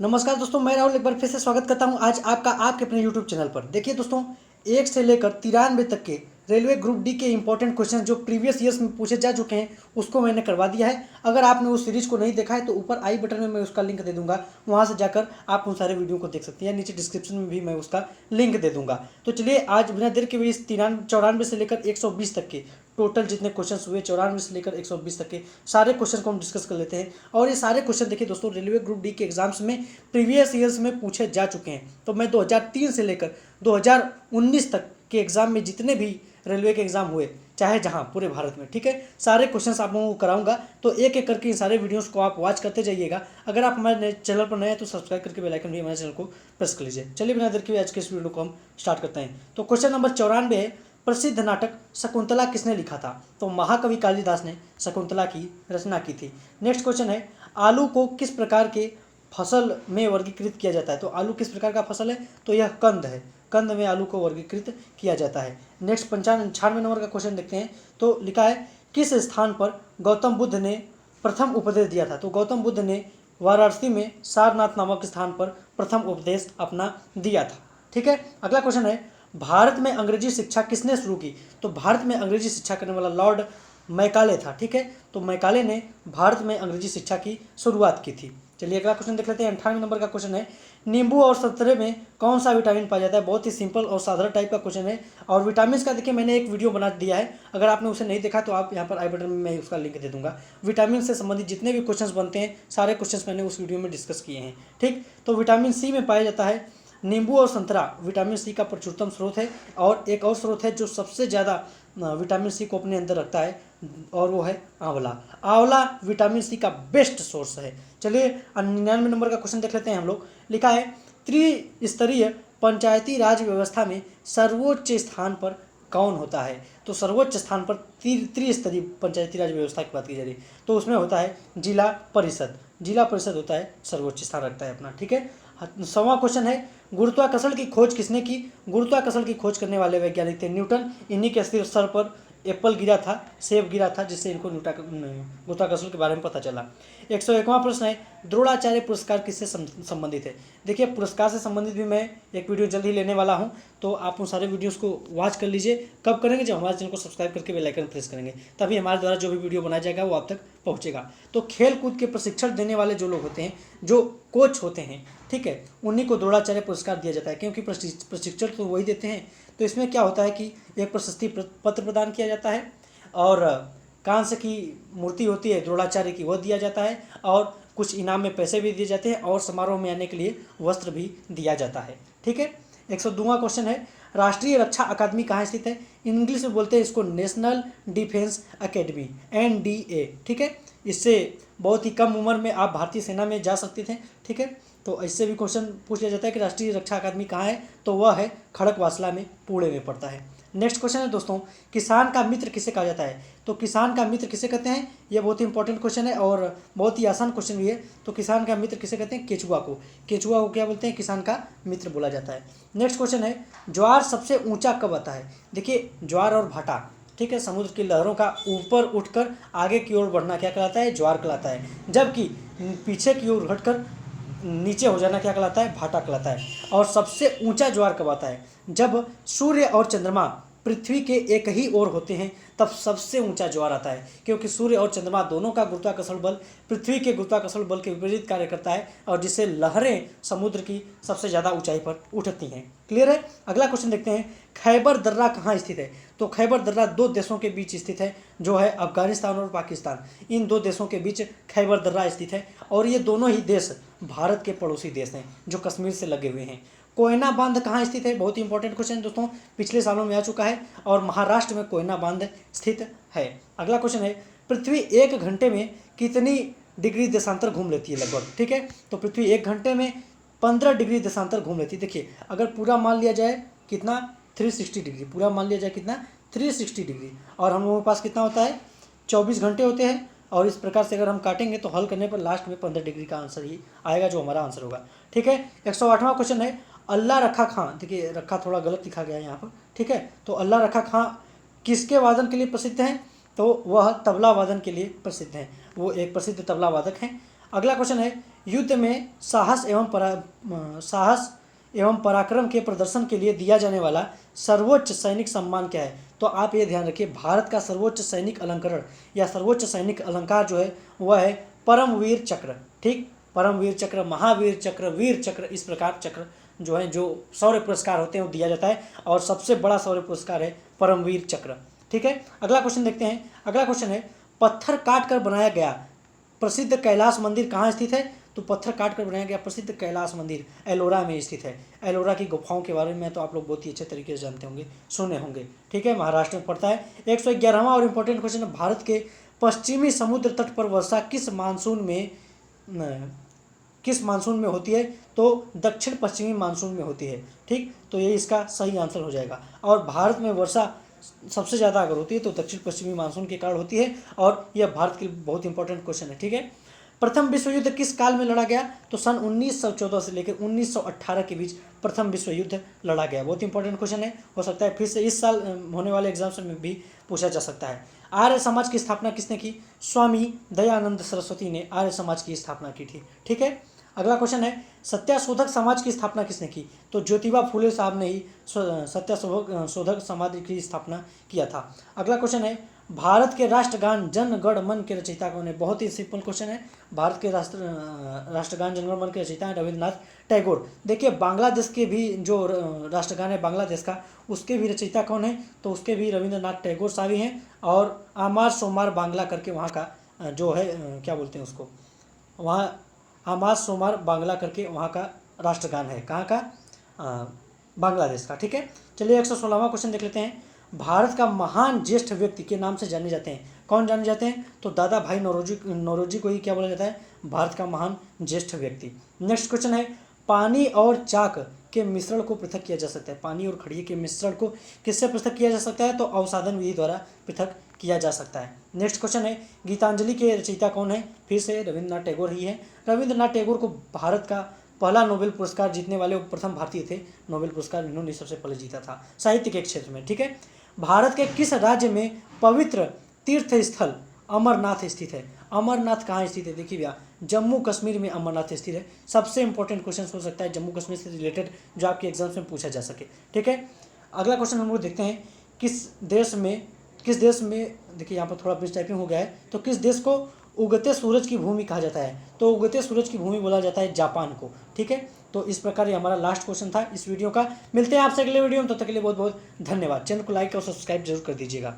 नमस्कार दोस्तों, मैं राहुल एक बार फिर से स्वागत करता हूं आज आपका आपके अपने यूट्यूब चैनल पर। देखिए दोस्तों, 1 से लेकर 93 तक के रेलवे ग्रुप डी के इंपॉर्टेंट क्वेश्चन जो प्रीवियस ईयर्स में पूछे जा चुके हैं उसको मैंने करवा दिया है। अगर आपने उस सीरीज को नहीं देखा है तो ऊपर आई बटन में मैं उसका लिंक दे दूंगा, वहां से जाकर आप उन सारे वीडियो को देख सकते हैं। नीचे डिस्क्रिप्शन में भी मैं उसका लिंक दे दूंगा। तो चलिए आज बिना देर के हुए इस 94 से लेकर 120 तक के टोटल जितने क्वेश्चन हुए 94 से लेकर 120 तक के सारे क्वेश्चन को हम डिस्कस कर लेते हैं। और ये सारे क्वेश्चन देखिए दोस्तों, रेलवे ग्रुप डी के एग्जाम्स में प्रीवियस ईयर्स में पूछे जा चुके हैं। तो मैं 2003 से लेकर 2019 तक के एग्जाम में जितने भी रेलवे के एग्जाम हुए, चाहे जहां पूरे भारत में, ठीक है, सारे क्वेश्चंस आप लोगों को कराऊंगा। तो एक एक करके इन सारे वीडियोस को आप वॉच करते जाइएगा। अगर आप हमारे चैनल पर नए हैं तो सब्सक्राइब करके बेल आइकन भी हमारे चैनल को प्रेस कर लीजिए। चलिए बिना देर के आज के इस वीडियो को हम स्टार्ट करते हैं। तो क्वेश्चन नंबर 94 है, प्रसिद्ध नाटक शकुंतला किसने लिखा था? तो महाकवि कालिदास ने शकुंतला की रचना की थी। नेक्स्ट क्वेश्चन है, आलू को किस प्रकार के फसल में वर्गीकृत किया जाता है? तो आलू किस प्रकार का फसल है? तो यह कंद है। कंद में आलू को वर्गीकृत किया जाता है। नेक्स्ट 95 नंबर का क्वेश्चन देखते हैं। तो लिखा है, किस स्थान पर गौतम बुद्ध ने प्रथम उपदेश दिया था? तो गौतम बुद्ध ने वाराणसी में सारनाथ नामक स्थान पर प्रथम उपदेश अपना दिया था। ठीक है, अगला क्वेश्चन है, भारत में अंग्रेजी शिक्षा किसने शुरू की? तो भारत में अंग्रेजी शिक्षा करने वाला लॉर्ड मैकाले था। ठीक है, तो मैकाले ने भारत में अंग्रेजी शिक्षा की शुरुआत की थी। चलिए अगला क्वेश्चन देख लेते हैं। 98 नंबर का क्वेश्चन है, नींबू और संतरे में कौन सा विटामिन पाया जाता है? बहुत ही सिंपल और साधारण टाइप का क्वेश्चन है। और विटामिन का देखिए मैंने एक वीडियो बना दिया है, अगर आपने उसे नहीं देखा तो आप यहाँ पर आई बटन में मैं उसका लिंक दे दूंगा। विटामिन से संबंधित जितने भी क्वेश्चन बनते हैं सारे क्वेश्चन मैंने उस वीडियो में डिस्कस किए हैं। ठीक, तो विटामिन सी में पाया जाता है। नींबू और संतरा विटामिन सी का प्रचुरतम स्रोत है। और एक और स्रोत है जो सबसे ज़्यादा विटामिन सी को अपने अंदर रखता है, और वो है आंवला। आंवला विटामिन सी का बेस्ट सोर्स है। चलिए 99 नंबर का क्वेश्चन देख लेते हैं हम लोग। लिखा है, त्रिस्तरीय पंचायती राज व्यवस्था में सर्वोच्च स्थान पर कौन होता है? तो सर्वोच्च स्थान पर त्रिस्तरीय पंचायती राज व्यवस्था की बात की जा रही है, तो उसमें होता है जिला परिषद। जिला परिषद होता है, सर्वोच्च स्थान रखता है अपना। ठीक है, 100वां क्वेश्चन है, गुरुत्वाकर्षण की खोज किसने की? गुरुत्वाकर्षण की खोज करने वाले वैज्ञानिक थे न्यूटन। इन्हीं के स्तर पर एप्पल गिरा था, सेब गिरा था, जिससे इनको गुरुत्वाकर्षण के बारे में पता चला। 101वां प्रश्न है, द्रोणाचार्य पुरस्कार किससे संबंधित है? देखिए पुरस्कार से संबंधित भी मैं एक वीडियो जल्द ही लेने वाला हूं, तो आप उन सारे वीडियोस को वॉच कर लीजिए। कब करेंगे? जब हमारे चैनल को सब्सक्राइब करके बेल आइकन प्रेस करेंगे, तभी हमारे द्वारा जो भी वीडियो बनाया जाएगा वो आप तक पहुंचेगा। तो खेल कूद के प्रशिक्षण देने वाले जो लोग होते हैं, जो कोच होते हैं, ठीक है, उन्हीं को द्रोणाचार्य पुरस्कार दिया जाता है, क्योंकि प्रशिक्षण तो वही देते हैं। तो इसमें क्या होता है कि एक प्रशस्ति पत्र प्रदान किया जाता है, और कांस्य की मूर्ति होती है द्रोणाचार्य की, वह दिया जाता है, और कुछ इनाम में पैसे भी दिए जाते हैं, और समारोह में आने के लिए वस्त्र भी दिया जाता है। ठीक है, 102वां क्वेश्चन है, राष्ट्रीय रक्षा अकादमी कहाँ स्थित है? इंग्लिश में बोलते हैं इसको नेशनल डिफेंस अकेडमी, NDA। ठीक है, इससे बहुत ही कम उम्र में आप भारतीय सेना में जा सकते थे। ठीक है, तो इससे भी क्वेश्चन पूछ लिया जाता है कि राष्ट्रीय रक्षा अकादमी कहाँ है? तो वह है खड़गवासला में, पुणे में पड़ता है। नेक्स्ट क्वेश्चन है दोस्तों, किसान का मित्र किसे कहा जाता है? तो किसान का मित्र किसे कहते हैं? यह बहुत ही इंपॉर्टेंट क्वेश्चन है और बहुत ही आसान क्वेश्चन भी है। तो किसान का मित्र किसे कहते हैं? केचुआ को। केचुआ को क्या बोलते हैं? किसान का मित्र बोला जाता है। नेक्स्ट क्वेश्चन है, ज्वार सबसे ऊंचा कब आता है? देखिए ज्वार और भाटा, ठीक है, समुद्र की लहरों का ऊपर उठकर आगे की ओर बढ़ना क्या कहलाता है? ज्वार कहलाता है। जबकि पीछे की ओर घटकर नीचे हो जाना क्या कहलाता है? भाटा कहलाता है। और सबसे ऊंचा ज्वार कब आता है? जब सूर्य और चंद्रमा पृथ्वी के एक ही ओर होते हैं, तब सबसे ऊंचा ज्वार आता है, क्योंकि सूर्य और चंद्रमा दोनों का गुरुत्वाकर्षण बल पृथ्वी के गुरुत्वाकर्षण बल के विपरीत कार्य करता है, और जिससे लहरें समुद्र की सबसे ज़्यादा ऊंचाई पर उठती हैं। क्लियर है? अगला क्वेश्चन देखते हैं, खैबर दर्रा कहाँ स्थित है? तो खैबर दर्रा दो देशों के बीच स्थित है, जो है अफगानिस्तान और पाकिस्तान। इन दो देशों के बीच खैबर दर्रा स्थित है, और ये दोनों ही देश भारत के पड़ोसी देश हैं जो कश्मीर से लगे हुए हैं। कोयना बांध कहाँ स्थित है? बहुत ही इंपॉर्टेंट क्वेश्चन है दोस्तों, पिछले सालों में आ चुका है, और महाराष्ट्र में कोयना बांध स्थित है। अगला क्वेश्चन है, पृथ्वी 1 घंटे में कितनी डिग्री देशांतर घूम लेती है लगभग? ठीक है, तो पृथ्वी 1 घंटे में 15 डिग्री देशांतर घूम लेती है। देखिए अगर पूरा मान लिया जाए कितना, 360 डिग्री, पूरा मान लिया जाए कितना, 360 डिग्री, और हम लोगों के पास कितना होता है? 24 घंटे होते हैं, और इस प्रकार से अगर हम काटेंगे तो हल करने पर लास्ट में 15 डिग्री का आंसर ही आएगा, जो हमारा आंसर होगा। ठीक है, 108वां क्वेश्चन है, अल्लाह रखा खां, देखिए रखा थोड़ा गलत लिखा गया है यहाँ पर। ठीक है, तो अल्लाह रखा खां किसके वादन के लिए प्रसिद्ध हैं? तो वह तबला वादन के लिए प्रसिद्ध हैं, वो एक प्रसिद्ध तबला वादक हैं। अगला क्वेश्चन है, युद्ध में साहस एवं पराक्रम के प्रदर्शन के लिए दिया जाने वाला सर्वोच्च सैनिक सम्मान क्या है? तो आप ये ध्यान रखिए, भारत का सर्वोच्च सैनिक अलंकरण या सर्वोच्च सैनिक अलंकार जो है वह है परमवीर चक्र। ठीक, परमवीर चक्र, महावीर चक्र, वीर चक्र, इस प्रकार चक्र जो है, जो शौर्य पुरस्कार होते हैं वो दिया जाता है, और सबसे बड़ा शौर्य पुरस्कार है परमवीर चक्र। ठीक है, अगला क्वेश्चन देखते हैं। अगला क्वेश्चन है, पत्थर काट कर बनाया गया प्रसिद्ध कैलाश मंदिर कहाँ स्थित है? तो पत्थर काट कर बनाया गया प्रसिद्ध कैलाश मंदिर एलोरा में स्थित है। एलोरा की गुफाओं के बारे में तो आप लोग बहुत ही अच्छे तरीके से जानते होंगे, सुने होंगे। ठीक है, महाराष्ट्र में पड़ता है। 111वां और इम्पोर्टेंट क्वेश्चन है, भारत के पश्चिमी समुद्र तट पर वर्षा किस मानसून में होती है? तो दक्षिण पश्चिमी मानसून में होती है। ठीक, तो ये इसका सही आंसर हो जाएगा। और भारत में वर्षा सबसे ज़्यादा अगर होती है तो दक्षिण पश्चिमी मानसून के कारण होती है, और यह भारत के लिए बहुत इंपॉर्टेंट क्वेश्चन है। ठीक है, प्रथम विश्व युद्ध किस काल में लड़ा गया? तो सन 1914 से लेकर 1918 के बीच प्रथम विश्व युद्ध लड़ा गया। बहुत इंपॉर्टेंट क्वेश्चन है, हो सकता है फिर से इस साल होने वाले एग्जाम्स में भी पूछा जा सकता है। आर्य समाज की स्थापना किसने की? स्वामी दयानंद सरस्वती ने आर्य समाज की स्थापना की थी। ठीक है, अगला क्वेश्चन है, सत्याशोधक समाज की स्थापना किसने की? तो ज्योतिबा फुले साहब ने ही सत्याशोधक समाज की स्थापना किया था। अगला क्वेश्चन है, भारत के राष्ट्रगान जन गण मन के रचयिता कौन है? बहुत ही सिंपल क्वेश्चन है। भारत के राष्ट्रगान जन गण मन के रचयिता हैं रविंद्रनाथ टैगोर। देखिए, बांग्लादेश के भी जो राष्ट्रगान है बांग्लादेश का, उसके भी रचयिता कौन है? तो उसके भी रविंद्रनाथ टैगोर साहब ही हैं। और आमार सोमार बांग्ला करके वहाँ का जो है क्या बोलते हैं उसको, वहाँ आमार सोमार बांग्ला करके वहाँ का राष्ट्रगान है। कहाँ का? बांग्लादेश का। ठीक है, चलिए 116वां क्वेश्चन देख लेते हैं। भारत का महान ज्येष्ठ व्यक्ति के नाम से जाने जाते हैं, कौन जाने जाते हैं? तो दादा भाई नौरोजी को ही क्या बोला जाता है? भारत का महान ज्येष्ठ व्यक्ति। नेक्स्ट क्वेश्चन है, पानी और चाक के मिश्रण को पृथक किया जा सकता है। पानी और खड़िए के मिश्रण को किससे पृथक किया जा सकता है? तो अवसादन विधि द्वारा पृथक किया जा सकता है। नेक्स्ट क्वेश्चन है, गीतांजलि के रचयिता कौन है? फिर से रविंद्रनाथ टैगोर ही है। रविंद्रनाथ टैगोर को भारत का पहला नोबेल पुरस्कार जीतने वाले वो प्रथम भारतीय थे। नोबेल पुरस्कार इन्होंने सबसे पहले जीता था साहित्य के क्षेत्र में। ठीक है, भारत के किस राज्य में पवित्र तीर्थ स्थल अमरनाथ स्थित है? अमरनाथ कहाँ स्थित है? देखिए भैया, जम्मू कश्मीर में अमरनाथ स्थित है। सबसे इंपॉर्टेंट क्वेश्चन हो सकता है जम्मू कश्मीर से रिलेटेड, जो आपके एग्जाम्स में पूछा जा सके। ठीक है, अगला क्वेश्चन हम लोग देखते हैं, किस देश में देखिए यहाँ पर थोड़ा मिस टाइपिंग हो गया है। तो किस देश को उगते सूरज की भूमि कहा जाता है? तो उगते सूरज की भूमि बोला जाता है जापान को। ठीक है, तो इस प्रकार ये हमारा लास्ट क्वेश्चन था इस वीडियो का। मिलते हैं आपसे अगले वीडियो में, तब तक के लिए बहुत बहुत धन्यवाद। चैनल को लाइक और सब्सक्राइब जरूर कर दीजिएगा।